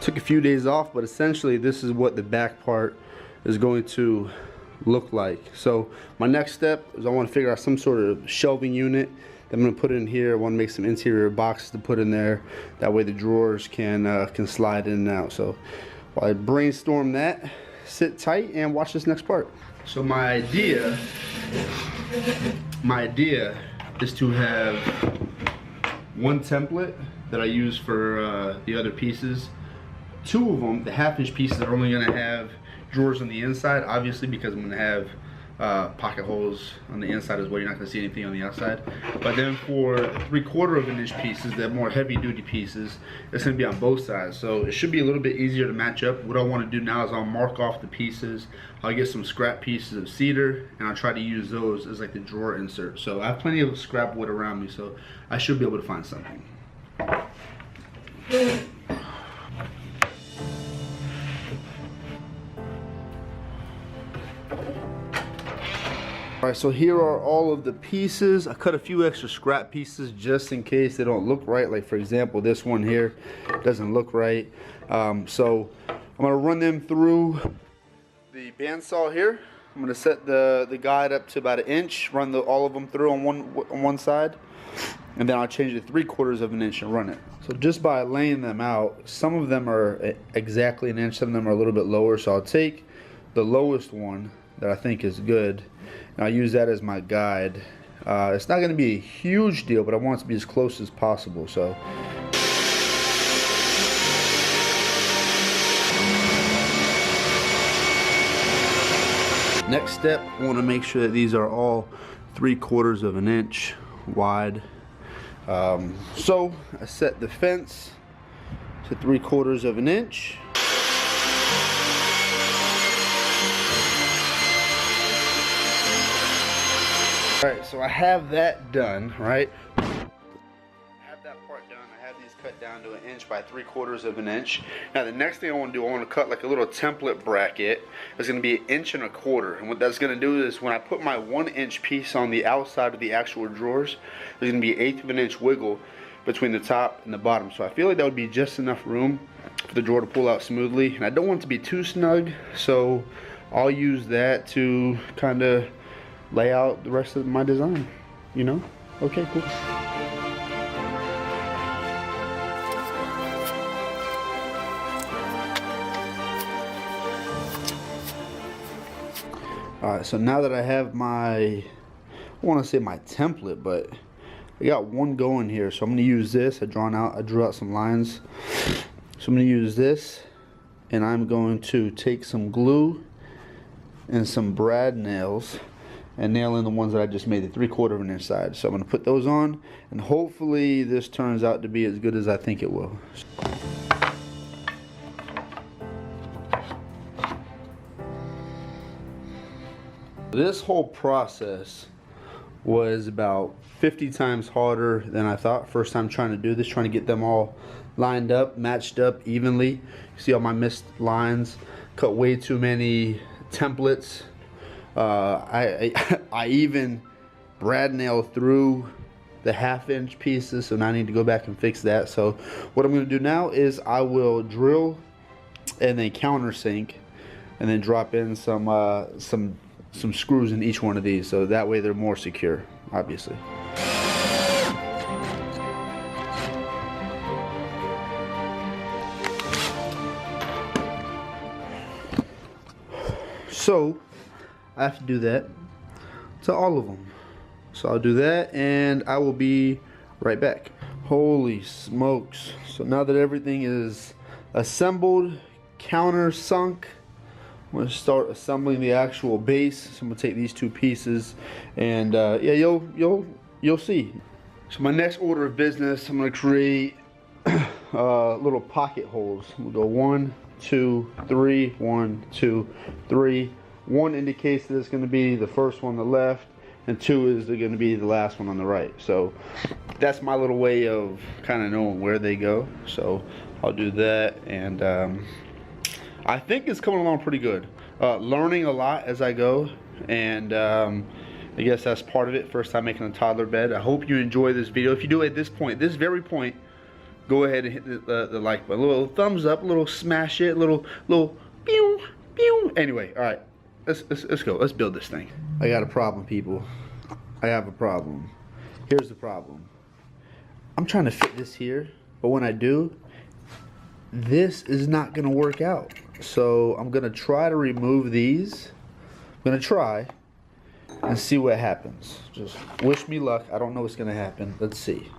Took a few days off, but essentially this is what the back part is going to look like. So my next step is I want to figure out some sort of shelving unit that I'm going to put in here. I want to make some interior boxes to put in there. That way the drawers can slide in and out. So while I brainstorm that, sit tight and watch this next part. So my idea is to have one template that I use for the other pieces. Two of them, the half-inch pieces, are only going to have drawers on the inside, obviously, because I'm going to have pocket holes on the inside as well. You're not going to see anything on the outside. But then for 3/4 of an inch pieces, the more heavy-duty pieces, it's going to be on both sides. So it should be a little bit easier to match up. What I want to do now is I'll mark off the pieces. I'll get some scrap pieces of cedar, and I'll try to use those as like the drawer insert. So I have plenty of scrap wood around me, so I should be able to find something. Alright, so here are all of the pieces. I cut a few extra scrap pieces just in case they don't look right. Like for example, this one here doesn't look right. So I'm going to run them through the bandsaw here. I'm going to set the guide up to about 1 inch, run all of them through on one side, and then I'll change it 3/4 of an inch and run it. So just by laying them out, some of them are exactly 1 inch, some of them are a little bit lower. So I'll take the lowest one that I think is good, and I'll use that as my guide. It's not going to be a huge deal, but I want it to be as close as possible. So next step, I want to make sure that these are all 3/4 of an inch wide. So I set the fence to 3/4 of an inch. Alright, so I have that done, right? I have that part done. I have these cut down to 1 inch by 3/4 of an inch. Now the next thing I want to do, I want to cut like a little template bracket. It's going to be 1.25 inches. And what that's going to do is when I put my 1 inch piece on the outside of the actual drawers, there's going to be 1/8 of an inch wiggle between the top and the bottom. So I feel like that would be just enough room for the drawer to pull out smoothly. And I don't want it to be too snug, so I'll use that to kind of lay out the rest of my design, you know? Okay, cool. Alright, so now that I have my, I want to say my template, but I got one going here, so I'm going to use this. I drew out some lines. So I'm going to use this, and I'm going to take some glue and some brad nails and nail in the ones that I just made, the 3/4 of an inch side. So I'm going to put those on, and hopefully this turns out to be as good as I think it will. This whole process was about 50 times harder than I thought. First time trying to do this, trying to get them all lined up, matched up evenly. You see all my missed lines, cut way too many templates. I even brad nailed through the 1/2 inch pieces, so now I need to go back and fix that. So what I'm going to do now is I will drill and then countersink and then drop in some screws in each one of these, so that way they're more secure, obviously. So I have to do that to all of them. So I'll do that and I will be right back. Holy smokes. So now that everything is assembled, countersunk, I'm going to start assembling the actual base. So I'm going to take these two pieces and yeah, you'll see. So my next order of business, I'm going to create little pocket holes. We'll go 1, 2, 3, 1, 2, 3. 1 indicates that it's going to be the first one on the left, and 2 is going to be the last one on the right. So that's my little way of kind of knowing where they go. So I'll do that, and I think it's coming along pretty good. Learning a lot as I go, and I guess that's part of it. First time making a toddler bed. I hope you enjoy this video. If you do at this point, this very point, go ahead and hit the like button. A little thumbs up, a little smash it, a little pew, pew. Anyway, all right, let's go. Let's build this thing. I got a problem, people. I have a problem. Here's the problem. I'm trying to fit this here, but when I do, this is not gonna work out. So I'm gonna try to remove these. I'm gonna try and see what happens. Just wish me luck. I don't know what's gonna happen. Let's see.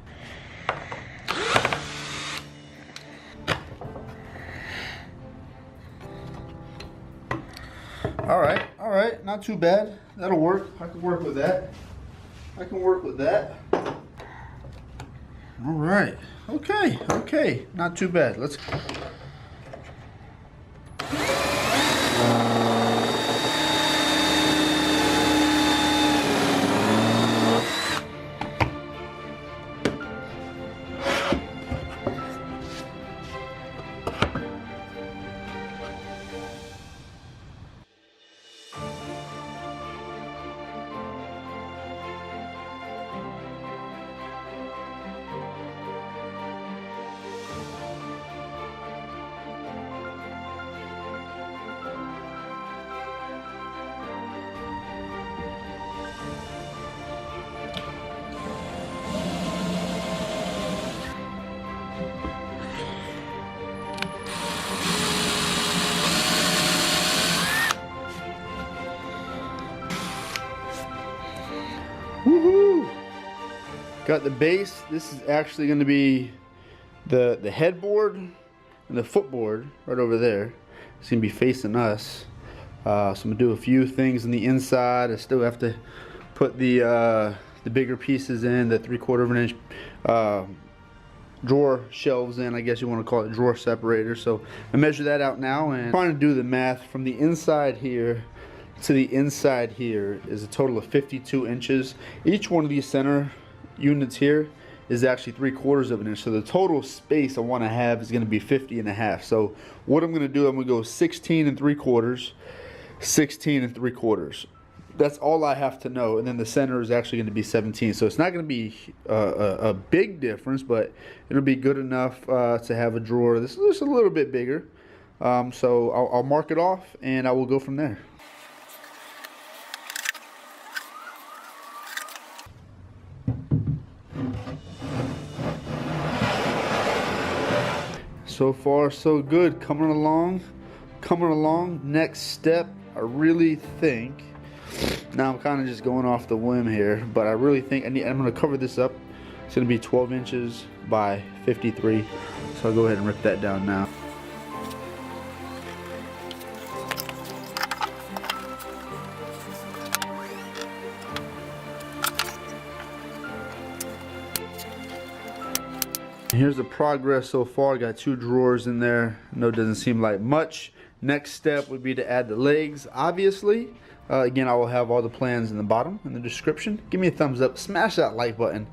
All right, not too bad. That'll work. I can work with that. I can work with that. All right. Okay. Not too bad. Let's. Woohoo! Got the base. This is actually going to be the headboard and the footboard right over there. It's going to be facing us. So I'm going to do a few things on the inside. I still have to put the bigger pieces in, the 3/4 of an inch drawer shelves in, I guess you want to call it, drawer separator. So I measure that out now, and I'm trying to do the math from the inside here to the inside here is a total of 52 inches. Each one of these center units here is actually 3/4 of an inch. So the total space I want to have is going to be 50.5. So what I'm going to do, I'm going to go 16 3/4, 16 3/4. That's all I have to know. And then the center is actually going to be 17. So it's not going to be a big difference, but it'll be good enough to have a drawer. This is just a little bit bigger. So I'll mark it off and I will go from there. So far so good, coming along. Next step, I really think, now I'm kind of just going off the whim here, but I really think I'm going to cover this up. It's going to be 12 inches by 53, so I'll go ahead and rip that down now. Here's the progress so far. Got 2 drawers in there. No, it doesn't seem like much. Next step would be to add the legs, obviously. Again, I will have all the plans in the bottom in the description. Give me a thumbs up, smash that like button.